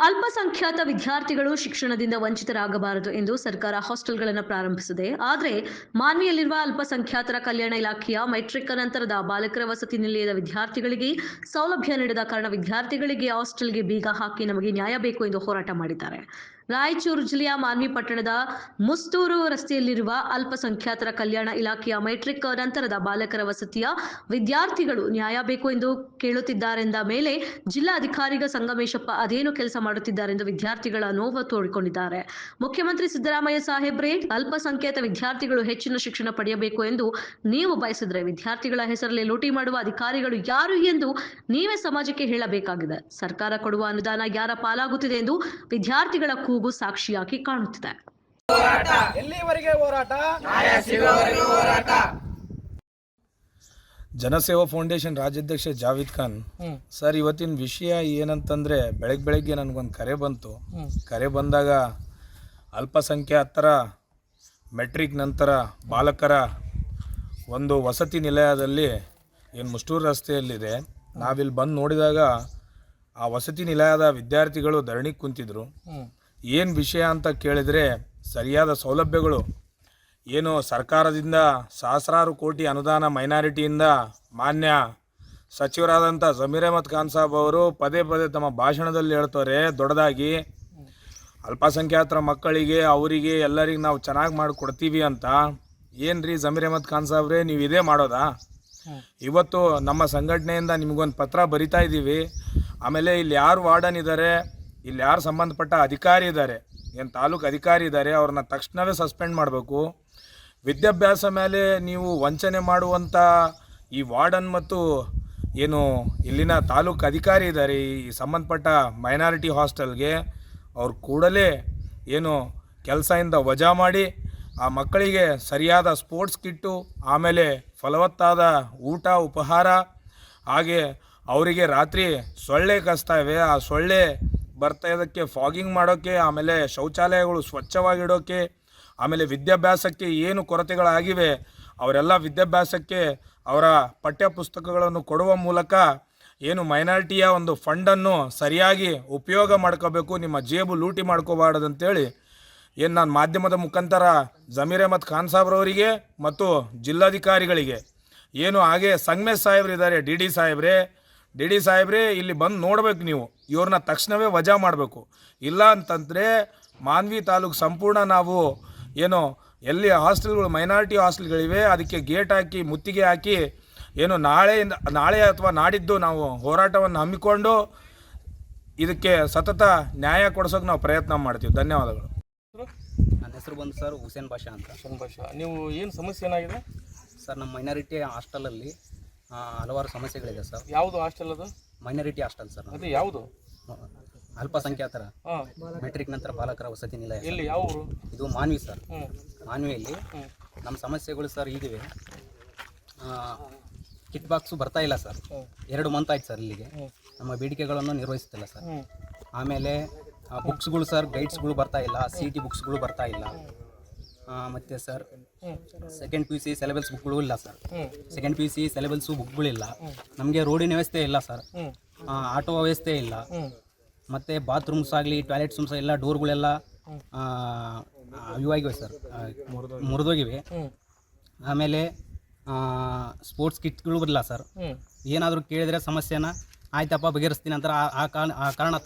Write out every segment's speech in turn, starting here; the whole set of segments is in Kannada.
ಅಲ್ಪಸಂಖ್ಯಾತ ವಿದ್ಯಾರ್ಥಿಗಳು ಶಿಕ್ಷಣದಿಂದ ವಂಚಿತರಾಗಬಾರದು ಎಂದು ಸರ್ಕಾರ ಹಾಸ್ಟೆಲ್ಗಳನ್ನು ಪ್ರಾರಂಭಿಸಿದೆ. ಆದರೆ ಮಾನ್ವಿಯಲ್ಲಿರುವ ಅಲ್ಪಸಂಖ್ಯಾತರ ಕಲ್ಯಾಣ ಇಲಾಖೆಯ ಮೆಟ್ರಿಕ್ ನಂತರದ ಬಾಲಕರ ವಸತಿ ನಿಲಯದ ವಿದ್ಯಾರ್ಥಿಗಳಿಗೆ ಸೌಲಭ್ಯ ನೀಡದ ಕಾರಣ ವಿದ್ಯಾರ್ಥಿಗಳಿಗೆ ಹಾಸ್ಟೆಲ್ಗೆ ಬೀಗ ಹಾಕಿ ನಮಗೆ ನ್ಯಾಯ ಬೇಕು ಎಂದು ಹೋರಾಟ ಮಾಡಿದ್ದಾರೆ. ರಾಯಚೂರು ಜಿಲ್ಲೆಯ ಮಾನ್ವಿ ಪಟ್ಟಣದ ಮುಸ್ತೂರು ರಸ್ತೆಯಲ್ಲಿರುವ ಅಲ್ಪಸಂಖ್ಯಾತರ ಕಲ್ಯಾಣ ಇಲಾಖೆಯ ಮೆಟ್ರಿಕ್ ನಂತರದ ಬಾಲಕರ ವಸತಿಯ ವಿದ್ಯಾರ್ಥಿಗಳು ನ್ಯಾಯ ಬೇಕು ಎಂದು ಕೇಳುತ್ತಿದ್ದಾರೆಂದ ಮೇಲೆ ಜಿಲ್ಲಾಧಿಕಾರಿಗ ಸಂಗಮೇಶಪ್ಪ ಅದೇನು ಕೆಲಸ ಮಾಡುತ್ತಿದ್ದಾರೆಂದು ವಿದ್ಯಾರ್ಥಿಗಳ ನೋವು ತೋಡಿಕೊಂಡಿದ್ದಾರೆ. ಮುಖ್ಯಮಂತ್ರಿ ಸಿದ್ದರಾಮಯ್ಯ ಸಾಹೇಬ್ರೆ, ಅಲ್ಪಸಂಖ್ಯಾತ ವಿದ್ಯಾರ್ಥಿಗಳು ಹೆಚ್ಚಿನ ಶಿಕ್ಷಣ ಪಡೆಯಬೇಕು ಎಂದು ನೀವು ಬಯಸಿದ್ರೆ ವಿದ್ಯಾರ್ಥಿಗಳ ಹೆಸರಲ್ಲಿ ಲೂಟಿ ಮಾಡುವ ಅಧಿಕಾರಿಗಳು ಯಾರು ಎಂದು ನೀವೇ ಸಮಾಜಕ್ಕೆ ಹೇಳಬೇಕಾಗಿದೆ. ಸರ್ಕಾರ ಕೊಡುವ ಅನುದಾನ ಯಾರ ಪಾಲಾಗುತ್ತಿದೆ ಎಂದು ವಿದ್ಯಾರ್ಥಿಗಳ ಕೂಗು ಸಾಕ್ಷಿಯಾಗಿ ಕಾಣುತ್ತಿದೆ. ಎಲ್ಲಿವರೆಗೆ ಹೋರಾಟ? ಜನಸೇವಾ ಫೌಂಡೇಶನ್ ರಾಜ್ಯಾಧ್ಯಕ್ಷ ಜಾವೇದ್ ಖಾನ್ ಸರ್, ಇವತ್ತಿನ ವಿಷಯ ಏನಂತಂದರೆ ಬೆಳಗ್ಗೆ ನನಗೊಂದು ಕರೆ ಬಂತು. ಕರೆ ಬಂದಾಗ ಅಲ್ಪಸಂಖ್ಯಾತರ ಮೆಟ್ರಿಕ್ ನಂತರ ಬಾಲಕರ ಒಂದು ವಸತಿ ನಿಲಯದಲ್ಲಿ ಏನು ಮುಷ್ಟೂರು ರಸ್ತೆಯಲ್ಲಿದೆ, ನಾವಿಲ್ಲಿ ಬಂದು ನೋಡಿದಾಗ ಆ ವಸತಿ ನಿಲಯದ ವಿದ್ಯಾರ್ಥಿಗಳು ಧರಣಿಗೆ ಕುಂತಿದ್ರು. ಏನು ವಿಷಯ ಅಂತ ಕೇಳಿದರೆ, ಸರಿಯಾದ ಸೌಲಭ್ಯಗಳು ಏನು ಸರ್ಕಾರದಿಂದ ಸಹಸ್ರಾರು ಕೋಟಿ ಅನುದಾನ ಮೈನಾರಿಟಿಯಿಂದ ಮಾನ್ಯ ಸಚಿವರಾದಂಥ ಜಮೀರ್ ಅಹಮದ್ ಖಾನ್ ಸಾಬ್ ಅವರು ಪದೇ ತಮ್ಮ ಭಾಷಣದಲ್ಲಿ ಹೇಳ್ತಾರೆ ದೊಡ್ಡದಾಗಿ, ಅಲ್ಪಸಂಖ್ಯಾತರ ಮಕ್ಕಳಿಗೆ ಅವರಿಗೆ ಎಲ್ಲರಿಗೆ ನಾವು ಚೆನ್ನಾಗಿ ಮಾಡಿಕೊಡ್ತೀವಿ ಅಂತ. ಏನು ರೀ ಜಮೀರ್ ಅಹಮದ್ ಖಾನ್ ಸಾಬ್ರೆ, ನೀವು ಇದೇ ಮಾಡೋದಾ? ಇವತ್ತು ನಮ್ಮ ಸಂಘಟನೆಯಿಂದ ನಿಮಗೊಂದು ಪತ್ರ ಬರಿತಾ ಇದ್ದೀವಿ. ಆಮೇಲೆ ಇಲ್ಲಿ ಯಾರು ವಾರ್ಡನ್ ಇದ್ದಾರೆ, ಇಲ್ಲಿ ಯಾರು ಸಂಬಂಧಪಟ್ಟ ಅಧಿಕಾರಿ ಇದ್ದಾರೆ, ಏನು ತಾಲೂಕು ಅಧಿಕಾರಿ ಇದ್ದಾರೆ, ಅವ್ರನ್ನ ತಕ್ಷಣವೇ ಸಸ್ಪೆಂಡ್ ಮಾಡಬೇಕು. ವಿದ್ಯಾಭ್ಯಾಸ ಮೇಲೆ ನೀವು ವಂಚನೆ ಮಾಡುವಂಥ ಈ ವಾರ್ಡನ್ ಮತ್ತು ಏನು ಇಲ್ಲಿನ ತಾಲೂಕು ಅಧಿಕಾರಿ ಇದ್ದಾರೆ ಈ ಸಂಬಂಧಪಟ್ಟ ಮೈನಾರಿಟಿ ಹಾಸ್ಟೆಲ್ಗೆ, ಅವ್ರು ಕೂಡಲೇ ಏನು ಕೆಲಸದಿಂದ ವಜಾ ಮಾಡಿ ಆ ಮಕ್ಕಳಿಗೆ ಸರಿಯಾದ ಸ್ಪೋರ್ಟ್ಸ್ ಕಿಟ್ಟು, ಆಮೇಲೆ ಫಲವತ್ತಾದ ಊಟ ಉಪಹಾರ, ಹಾಗೆ ಅವರಿಗೆ ರಾತ್ರಿ ಸೊಳ್ಳೆ ಕಚ್ತಾಯಿವೆ, ಆ ಸೊಳ್ಳೆ ಬರ್ತಾ ಇದಕ್ಕೆ ಫಾಗಿಂಗ್ ಮಾಡೋಕ್ಕೆ, ಆಮೇಲೆ ಶೌಚಾಲಯಗಳು ಸ್ವಚ್ಛವಾಗಿಡೋಕ್ಕೆ, ಆಮೇಲೆ ವಿದ್ಯಾಭ್ಯಾಸಕ್ಕೆ ಏನು ಕೊರತೆಗಳಾಗಿವೆ ಅವರೆಲ್ಲ ವಿದ್ಯಾಭ್ಯಾಸಕ್ಕೆ ಅವರ ಪಠ್ಯ ಪುಸ್ತಕಗಳನ್ನು ಕೊಡುವ ಮೂಲಕ ಏನು ಮೈನಾರಿಟಿಯ ಒಂದು ಫಂಡನ್ನು ಸರಿಯಾಗಿ ಉಪಯೋಗ ಮಾಡ್ಕೋಬೇಕು, ನಿಮ್ಮ ಜೇಬು ಲೂಟಿ ಮಾಡ್ಕೋಬಾರ್ದಂತೇಳಿ ಏನು ನಾನು ಮಾಧ್ಯಮದ ಮುಖಾಂತರ ಜಮೀರ್ ಅಹಮದ್ ಖಾನ್ ಸಾಬ್ರವರಿಗೆ ಮತ್ತು ಜಿಲ್ಲಾಧಿಕಾರಿಗಳಿಗೆ, ಏನು ಹಾಗೆ ಸಂಗಮೇಶ್ ಸಾಹೇಬ್ರು ಇದ್ದಾರೆ, ಡಿ ಡಿ ಸಾಹೇಬ್ರೆ ಇಲ್ಲಿ ಬಂದು ನೋಡ್ಬೇಕು, ನೀವು ಇವ್ರನ್ನ ತಕ್ಷಣವೇ ವಜಾ ಮಾಡಬೇಕು. ಇಲ್ಲ ಅಂತಂದರೆ ಮಾನ್ವಿ ತಾಲೂಕು ಸಂಪೂರ್ಣ ನಾವು ಏನು ಎಲ್ಲಿ ಹಾಸ್ಟೆಲ್ಗಳು ಮೈನಾರಿಟಿ ಹಾಸ್ಟೆಲ್ಗಳಿವೆ ಅದಕ್ಕೆ ಗೇಟ್ ಹಾಕಿ ಮುತ್ತಿಗೆ ಹಾಕಿ ಏನು ನಾಳೆ ಅಥವಾ ನಾಡಿದ್ದು ನಾವು ಹೋರಾಟವನ್ನು ಹಮ್ಮಿಕೊಂಡು ಇದಕ್ಕೆ ಸತತ ನ್ಯಾಯ ಕೊಡಿಸೋಕೆ ನಾವು ಪ್ರಯತ್ನ ಮಾಡ್ತೀವಿ. ಧನ್ಯವಾದಗಳು. ನನ್ನ ಹೆಸರು ಬಂದು ಸರ್ ಹುಸೇನ್ ಬಾಷಾ ಅಂತ. ನೀವು ಏನು ಸಮಸ್ಯೆ ಏನಾಗಿದೆ ಸರ್? ನಮ್ಮ ಮೈನಾರಿಟಿ ಹಾಸ್ಟೆಲಲ್ಲಿ ಹಲವಾರು ಸಮಸ್ಯೆಗಳಿದೆ ಸರ್. ಯಾವುದು ಹಾಸ್ಟೆಲ್ ಅದು? Minority hostel sir. ಅದು ಯಾವುದು? ಅಲ್ಪಸಂಖ್ಯಾತರ ಮೆಟ್ರಿಕ್ ನಂತರ ಬಾಲಕರ ವಸತಿ ನಿಲಯ. ಎಲ್ಲಿ, ಯಾವ ಊರು? ಇದು ಮಾನ್ವಿ ಸರ್. ಮಾನ್ವಿಯಲ್ಲಿ ನಮ್ಮ ಸಮಸ್ಯೆಗಳು ಸರ್ ಇದಿವೆ. ಕಿಟ್ ಬಾಕ್ಸು ಬರ್ತಾ ಇಲ್ಲ ಸರ್. 2 ಮಂತ್ ಆಯ್ತು ಸರ್ ಇಲ್ಲಿಗೆ. ನಮ್ಮ ಬೇಡಿಕೆಗಳನ್ನು ನಿರ್ವಹಿಸ್ತಿಲ್ಲ ಸರ್. ಆಮೇಲೆ ಬುಕ್ಸ್ಗಳು ಸರ್, ಗೈಡ್ಸ್ಗಳು ಬರ್ತಾ ಇಲ್ಲ, CET ಬುಕ್ಸ್ಗಳು ಬರ್ತಾ ಇಲ್ಲ. ಮತ್ತು ಸರ್ ಸೆಕೆಂಡ್ PUC ಸಿಲೆಬಸ್ ಬುಕ್ಗಳು ಇಲ್ಲ ಸರ್. ಸೆಕೆಂಡ್ PUC ಸಿಲೆಬಸ್ಸು ಬುಕ್ಗಳಿಲ್ಲ. ನಮಗೆ ರೋಡಿನ ವ್ಯವಸ್ಥೆ ಇಲ್ಲ ಸರ್. ಆಟೋ ವ್ಯವಸ್ಥೆ ಇಲ್ಲ. ಮತ್ತು ಬಾತ್ರೂಮ್ಸ್ ಆಗಲಿ ಟಾಯ್ಲೆಟ್ಸ್ ಎಲ್ಲ ಡೋರ್ಗಳೆಲ್ಲ ಇವಾಗಿವೆ ಸರ್, ಮುರಿದೋಗಿವೆ. ಆಮೇಲೆ ಸ್ಪೋರ್ಟ್ಸ್ ಕಿಟ್ಗಳು ಬರಲ್ಲ ಸರ್. ಏನಾದರೂ ಕೇಳಿದರೆ ಸಮಸ್ಯೆನ ಆಯ್ತಪ್ಪ ಬಗೆಹರಿಸ್ತೀನಿ ಅಂತಾರೆ. ಆ ಕಾರಣ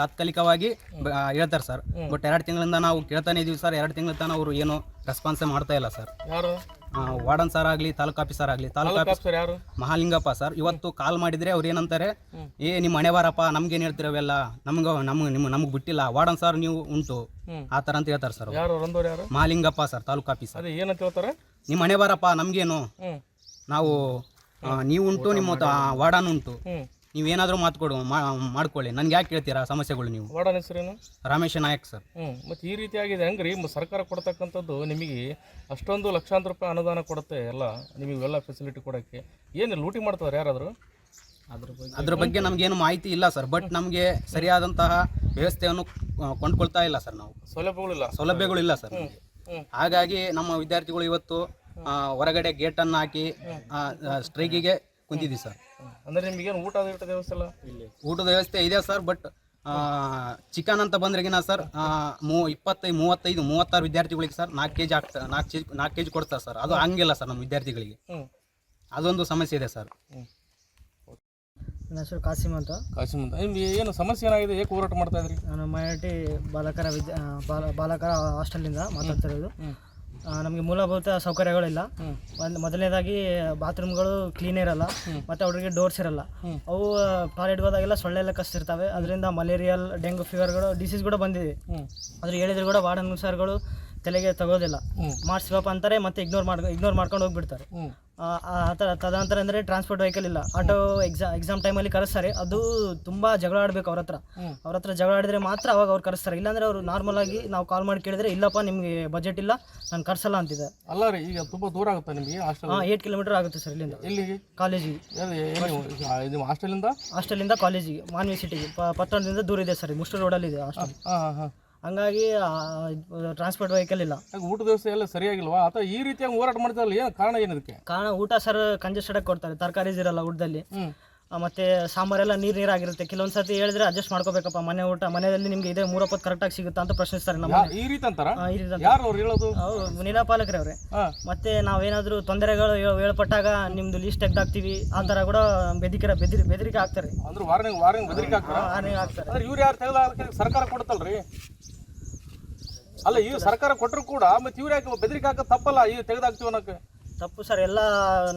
ತಾತ್ಕಾಲಿಕವಾಗಿ ಹೇಳ್ತಾರೆ ಸರ್. ಬಟ್ 2 ತಿಂಗಳಿಂದ ನಾವು ಕೇಳ್ತಾನೆ ಇದ್ದೀವಿ ಸರ್. 2 ತಿಂಗಳ ತನಕ ಅವರು ಏನು ರೆಸ್ಪಾನ್ಸೇ ಮಾಡ್ತಾ ಇಲ್ಲ ಸರ್. ವಾರ್ಡನ್ ಸರ್ ಆಗಲಿ, ತಾಲೂಕು ಆಫೀಸರ್ ಆಗಲಿ, ತಾಲೂಕು ಆಫೀಸರ್ ಯಾರು? ಮಹಾಲಿಂಗಪ್ಪ ಸರ್. ಇವತ್ತು ಕಾಲ್ ಮಾಡಿದರೆ ಅವ್ರು ಏನಂತಾರೆ, ನಿಮ್ಮ ಹಣೆ ಬಾರಪ್ಪ, ನಮ್ಗೇನು ಹೇಳ್ತಿರವೆಲ್ಲ, ನಮ್ಗೆ ಬಿಟ್ಟಿಲ್ಲ. ವಾರ್ಡನ್ ಸರ್ ನೀವು ಉಂಟು ಆ ಥರ ಅಂತ ಹೇಳ್ತಾರೆ sir. Mahalingappa sir, taluk officer. ಏನಂತ ಹೇಳ್ತಾರೆ? ನಿಮ್ಮ ಹಣೆ ಬಾರಪ್ಪ, ನಮಗೇನು, ನಾವು ನೀವು ಉಂಟು, ನಿಮ್ಮ ವಾರ್ಡನ್ ಉಂಟು, ನೀವೇನಾದರೂ ಮಾಡ್ಕೊಳ್ಳಿ, ನನ್ಗೆ ಯಾಕೆ ಕೇಳ್ತೀರಾ ಸಮಸ್ಯೆಗಳು ನೀವು? ವಾರ್ಡನ್ ಹೆಸರೇನು? ರಮೇಶ್ ನಾಯಕ್ ಸರ್. ಮತ್ತು ಈ ರೀತಿಯಾಗಿದೆ ಹೆಂಗ್ರಿ? ಸರ್ಕಾರ ಕೊಡ್ತಕ್ಕಂಥದ್ದು ನಿಮಗೆ ಅಷ್ಟೊಂದು ಲಕ್ಷಾಂತರ ರೂಪಾಯಿ ಅನುದಾನ ಕೊಡುತ್ತೆ ಎಲ್ಲ, ನಿಮಗೆಲ್ಲ ಫೆಸಿಲಿಟಿ ಕೊಡೋಕ್ಕೆ. ಏನು ಲೂಟಿ ಮಾಡ್ತಾರೆ ಯಾರಾದರೂ? ಅದ್ರ ಬಗ್ಗೆ ನಮಗೇನು ಮಾಹಿತಿ ಇಲ್ಲ ಸರ್. ಬಟ್ ನಮಗೆ ಸರಿಯಾದಂತಹ ವ್ಯವಸ್ಥೆಯನ್ನು ಕೊಂಡ್ಕೊಳ್ತಾ ಇಲ್ಲ ಸರ್. ನಾವು ಸೌಲಭ್ಯಗಳಿಲ್ಲ ಸರ್. ಹಾಗಾಗಿ ನಮ್ಮ ವಿದ್ಯಾರ್ಥಿಗಳು ಇವತ್ತು ಹೊರಗಡೆ ಗೇಟನ್ನು ಹಾಕಿ ಸ್ಟ್ರೈಕಿಗೆ ಕುಂತಿದ್ದೀವಿ ಸರ್. ಅಂದರೆ ನಿಮಗೇನು ಊಟದ ವ್ಯವಸ್ಥೆ ಇಲ್ಲ? ಊಟದ ವ್ಯವಸ್ಥೆ ಇದೆ ಸರ್. ಬಟ್ ಚಿಕನ್ ಅಂತ ಬಂದ್ರೆಗಿನ ಸರ್ 35-36 ವಿದ್ಯಾರ್ಥಿಗಳಿಗೆ ಸರ್ 4 ಕೆಜಿ ಆಗ್ತಾ 4 ಕೆಜಿ ಕೊಡ್ತಾರೆ ಸರ್. ಅದು ಹಂಗಿಲ್ಲ ಸರ್ ನಮ್ಮ ವಿದ್ಯಾರ್ಥಿಗಳಿಗೆ. ಅದೊಂದು ಸಮಸ್ಯೆ ಇದೆ ಸರ್. ನನ್ನ ಹೆಸರು ಕಾಸಿಮ್ ಅಂತ. ನಿಮ್ಗೆ ಏನು ಸಮಸ್ಯೆ ಏನಾಗಿದೆ, ಏಕೆ ಹೋರಾಟ ಮಾಡ್ತಾ ಇದ್ರಿ? ನಾನು ಮೈನಾರಿಟಿ ಬಾಲಕರ ಹಾಸ್ಟೆಲಿಂದ ಮಾತಾಡ್ತಿರೋದು. ನಮಗೆ ಮೂಲಭೂತ ಸೌಕರ್ಯಗಳಿಲ್ಲ. ಮೊದಲನೇದಾಗಿ ಬಾತ್ರೂಮ್ಗಳು ಕ್ಲೀನ್ ಇರಲ್ಲ, ಮತ್ತು ಅವ್ರಿಗೆ ಡೋರ್ಸ್ ಇರಲ್ಲ. ಅವು ಟಾಯ್ಲೆಟ್ಗೆ ಹೋದಾಗೆಲ್ಲ ಸೊಳ್ಳೆ ಎಲ್ಲ ಕಸ್ತಿರ್ತವೆ. ಅದರಿಂದ ಮಲೇರಿಯಲ್, ಡೆಂಗು ಫೀವರ್ಗಳು ಡಿಸೀಸ್ ಕೂಡ ಬಂದಿದೆ. ಅದ್ರ ಹೇಳಿದ್ರು ಕೂಡ ವಾರ್ಡನ್ ಸರ್ಗಳು ತಲೆಗೆ ತಗೋದಿಲ್ಲ. ಮಾಡಿಸ್ಬೇಕಪ್ಪ ಅಂತಾರೆ, ಮತ್ತೆ ಇಗ್ನೋರ್ ಮಾಡ್ಕೊಂಡು ಹೋಗ್ಬಿಡ್ತಾರೆ. ತದನಂತರ ಅಂದರೆ ಟ್ರಾನ್ಸ್ಪೋರ್ಟ್ ವೆಹಿಕಲ್ ಇಲ್ಲ. ಆಟೋ ಎಕ್ಸಾಮ್ ಟೈಮಲ್ಲಿ ಕರೆಸ್ತಾರೆ. ಅದು ತುಂಬ ಜಗಳ ಆಡಬೇಕು ಅವ್ರ ಹತ್ರ ಜಗಳ ಆಡಿದ್ರೆ ಮಾತ್ರ ಅವಾಗ ಅವ್ರು ಕರೆಸ್ತಾರೆ. ಇಲ್ಲಾಂದರೆ ಅವರು ನಾರ್ಮಲ್ ಆಗಿ ನಾವು ಕಾಲ್ ಮಾಡಿ ಕೇಳಿದ್ರೆ ಇಲ್ಲಪ್ಪ ನಿಮಗೆ ಬಜೆಟ್ ಇಲ್ಲ, ನಾನು ಕರ್ಸಲ್ಲ ಅಂತಿದೆ. ಅಲ್ಲ ರೀ, ಈಗ ತುಂಬ ದೂರ ಆಗುತ್ತಾ ನಿಮಗೆ ಹಾಸ್ಟೆಲ್? 8 ಕಿಲೋಮೀಟರ್ ಆಗುತ್ತೆ ಸರ್ ಇಲ್ಲಿಂದ. ಎಲ್ಲಿಗೆ? ಕಾಲೇಜಿಗೆ. ಇದು ಹಾಸ್ಟೆಲಿಂದ ಕಾಲೇಜಿಗೆ, ಮಾನ್ವಿ ಸಿಟಿಗೆ ಪಟ್ಟಣದಿಂದ ದೂರ ಇದೆ ಸರ್. ಮುಷ್ಟು ರೋಡಲ್ಲಿ ಇದೆ ಹಾಸ್ಟೆಲ್. ಹಂಗಾಗಿ ಟ್ರಾನ್ಸ್ಪೋರ್ಟ್ ವೆಹಿಕಲ್ ಇಲ್ಲ. ಊಟದ ವ್ಯವಸ್ಥೆ ಎಲ್ಲ ಸರಿಯಾಗಿಲ್ವಾ? ಅಥವಾ ಈ ರೀತಿಯಾಗಿ ಹೋರಾಟ ಮಾಡ್ತಾರಲ್ಲ, ಏನು ಕಾರಣ ಏನದಕ್ಕೆ? ಕಾರಣ ಊಟ ಸರ್ ಕಂಜೆಸ್ಟೆಡ್ ಆಗಿ ಕೊಡ್ತಾರೆ. ತರಕಾರೀಸ್ ಇರಲ್ಲ ಊಟದಲ್ಲಿ. ಮತ್ತೆ ಸಾಂಬಾರೆಲ್ಲ ನೀರಾಗಿರುತ್ತೆ. ಕೆಲವೊಂದು ಸತಿ ಹೇಳಿದ್ರೆ ಅಡ್ಜಸ್ಟ್ ಮಾಡ್ಕೋಬೇಕಪ್ಪ. ಮನೆ ಊಟ ಮನೆಯಲ್ಲಿ ನಿಮ್ಗೆ ಇದೆ 3 ಹೊತ್ತು ಕರೆಕ್ಟಾಗಿ ಸಿಗುತ್ತಾ ಅಂತ ಪ್ರಶ್ನಿಸ್ತಾರೆ ನಮ್ಮ. ಈ ರೀತಿ ಅಂತಾರ? ನೀರಾಪಾಲಕರೇ ಅವರೇ. ಮತ್ತೆ ನಾವೇನಾದ್ರೂ ತೊಂದರೆಗಳು ಹೇಳ್ಪಟ್ಟಾಗ ನಿಮ್ದು ಲೀಸ್ಟ್ ತೆಗ್ದಾಕ್ತಿವಿ ಆ ಥರ ಕೂಡ ಬೆದರಿಕೆ ಹಾಕ್ತಾರೆ. ಅಂದ್ರೆ ವಾರ್ನಿಂಗ್ ಬೆದರಿಕೆ ಹಾಕ್ತಾರೆ. ಇವ್ರು ಯಾರು ತೆಗೆದ ಸರ್ಕಾರ ಕೊಡುತ್ತಲ್ರಿ? ಅಲ್ಲ, ಈ ಸರ್ಕಾರ ಕೊಟ್ಟರು ಕೂಡ ಮತ್ತೆ ಇವ್ರು ಯಾಕೆ ಬೆದರಿಕೆ ಹಾಕೋದು ತಪ್ಪಲ್ಲ? ಈ ತೆಗೆದಾಕ್ತಿವಿ ಅನ್ನೋಕೆ ತಪ್ಪು ಸರ್.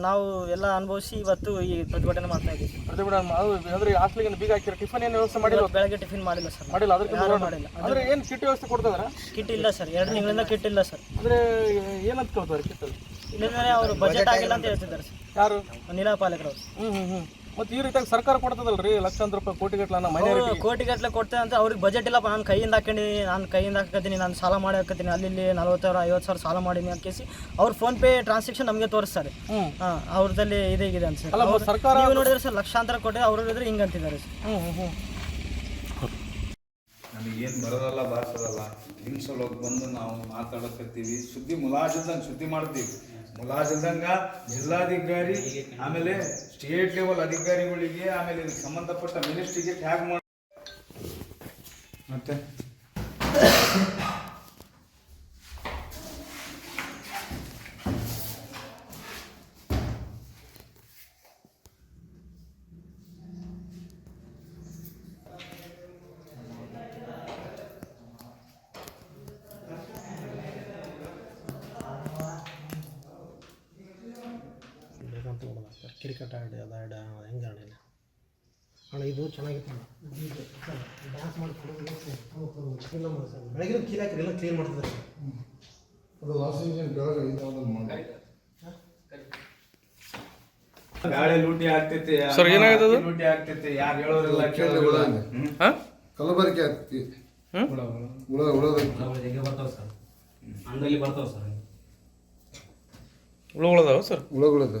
ನಾವು ಎಲ್ಲ ಅನುಭವಿಸಿ ಇವತ್ತು ಈ ಪ್ರತಿಭಟನೆ ಮಾಡ್ತಾ ಇದ್ದೀವಿ. ಅಂದ್ರೆ ಹಾಸ್ಟೆಲ್ಗೆ ಬೀಗ ಹಾಕಿರೋ ಟಿಫನ್ ಏನು ವ್ಯವಸ್ಥೆ ಮಾಡಿಲ್ಲ? ಬೆಳಗ್ಗೆ ಟಿಫಿನ್ ಮಾಡಿಲ್ಲ ಸರ್. ಮಾಡಿಲ್ಲ. ಅದಕ್ಕೆ ಮಾಡಿಲ್ಲ. ಅಂದ್ರೆ ಏನು ಕಿಟ್ ವ್ಯವಸ್ಥೆ ಕೊಡ್ತಿದಾರ? ಕಿಟ್ ಇಲ್ಲ ಸರ್. 2 ತಿಂಗಳಿಂದ ಕಿಟ್ ಇಲ್ಲ ಸರ್. ಅಂದ್ರೆ ಏನಂತ ಕೇಳ್ತಾರೆ ಕಿಟ್ಟಲ್ಲಿ? ಇಲ್ಲಿಂದ ಅವರು ಬಜೆಟ್ ಆಗಿಲ್ಲ ಅಂತ ಹೇಳ್ತಿದ್ದಾರೆ ಸರ್. ಯಾರು? ನೀರಾಪಾಲಕರು. ಮತ್ತೆ ಈ ರೀತಿಯಾಗಿ ಸರ್ಕಾರ ಕೊಡ್ತದಲ್ರಿ ಲಕ್ಷಾಂತರ ರೂಪಾಯಿ, ಕೋಟಿಗಟ್ಟಲೆ ಮೈನಾರಿಟಿ ಕೋಟಿಗಟ್ಟಲೆ ಕೊಡ್ತೇನೆ ಅಂತ ಅವ್ರಿಗೆ ಬಜೆಟ್ ಇಲ್ಲಪ್ಪ. ನಾನು ಕೈಯಿಂದ ಹಾಕತ್ತೀನಿ, ನಾನು ಸಾಲ ಮಾಡಿ ಹಾಕತ್ತೀನಿ, ಅಲ್ಲಿ 40,000-50,000 ಸಾಲ ಮಾಡೀನಿ ಅಂತ ಕೇಸಿ ಅವ್ರು ಫೋನ್-ಪೇ ಟ್ರಾನ್ಸಾಕ್ಷನ್ ನಮಗೆ ತೋರಿಸ್ತಾರೆ. ಅವ್ರದಲ್ಲಿ ಇದೇಗಿದೆ ಅಂತ ಸರ್. ಸರ್ಕಾರ ನೀವು ನೋಡಿದ್ರೆ ಸರ್ ಲಕ್ಷಾಂತರ ಕೊಟ್ಟೆ, ಅವ್ರು ಹೇಳಿದ್ರೆ ಹಿಂಗಂತಿದ್ದಾರೆ ಸರ್. ನಮಗೇನು ಬರೋದಲ್ಲ ಬಾರಿಸೋದಲ್ಲ, ನಿಮ್ಮ ಸಲುವಾಗಿ ಬಂದು ನಾವು ಮಾತಾಡಕತ್ತೀವಿ. ಸುದ್ದಿ ಮಾಡ್ತೀವಿ. ಮುಲಾಜಿಲ್ದಂಗ ಜಿಲ್ಲಾಧಿಕಾರಿ, ಆಮೇಲೆ ಸ್ಟೇಟ್ ಲೆವೆಲ್ ಅಧಿಕಾರಿಗಳಿಗೆ, ಆಮೇಲೆ ಇದಕ್ಕೆ ಸಂಬಂಧಪಟ್ಟ ಮಿನಿಸ್ಟ್ರಿಗೆ ಟ್ಯಾಗ್ ಮಾಡಿ ಮತ್ತೆ ಕ್ರಿಕೆಟ್ ಆಡಿ ಹೆಂಗೆ ಆಡಿಲ್ಲ ಅಣ್ಣ. ಇದು ಚೆನ್ನಾಗಿತ್ತು ಡ್ಯಾನ್ಸ್ ಮಾಡಿ ಬೆಳಗ್ಗೆ ಕೀಲ್ ಹಾಕಿರಿ ಎಲ್ಲ ಕ್ಲೀನ್ ಮಾಡ್ತಿದ್ದಾರೆ. ಗಾಳಿ ಲೂಟಿ ಆಗ್ತೈತಿ, ಲೂಟಿ ಆಗ್ತೈತಿ, ಯಾರು ಹೇಳೋರಿಲ್ಲ ಕೇಳೋರಿಲ್ಲ. ಕಲಬರಿಕೆ ಆಗ್ತೈತಿ, ಬರ್ತಾವ ಸರ್. ಅಂದಲ್ಲಿ ಬರ್ತಾವ ಸರ್. ಹುಳುಗಳದಾವ ಸರ್? ಹುಳಗಳದ